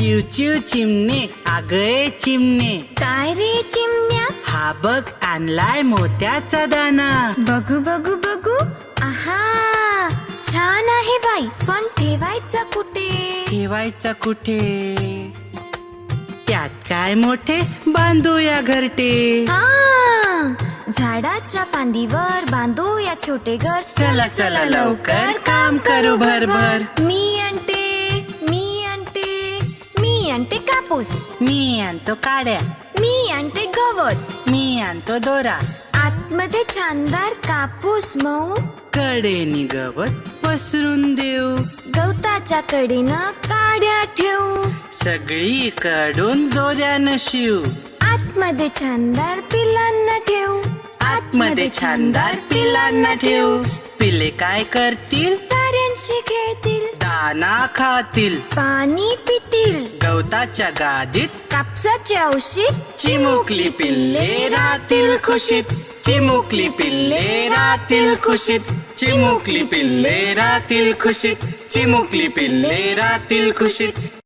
चिव चिव चिमणे, अगं चिमणे, काय रे चिमण्या? हा बघ आणलाय मोत्याचा दाना. बघू बघू बघू. आहा, छान आहे बाई, पण ठेवायचा कुठे? ठेवायचा कुठे? त्यात काय मोठे, बांधूया घरटे. हा, झाडाच्या फांदीवर बांधूया छोटे घर. चला चला लवकर काम करू भरभर. मी आणते, मी आणते, मी आणते कापूस. मी आणतो काड्या, मी आणते गवत. मी आणतो दोरा. आतमध्ये छानदार कापूस मऊ, कडेनी गवत पसरून देऊ. गवताच्या कडेनं काड्या ठेवू. सगळीकडून दोऱ्यानं शिव. आतमध्ये छानदार पिलांना ठेवू. आतमध्ये छानदार पिलांना ठेवू. पिले काय करतील? साऱ्यांशी खेळतील, दाना खातील, पाणी पितील. गवताच्या गादीत कापसाचे औषध चिमुकली पिल्ले राहतील खुशीत. चिमुकली पिल्ले राहतील खुशीत. चिमुकली पिल्ले राहतील खुशीत. चिमुकली पिल्ले राहतील खुशीत.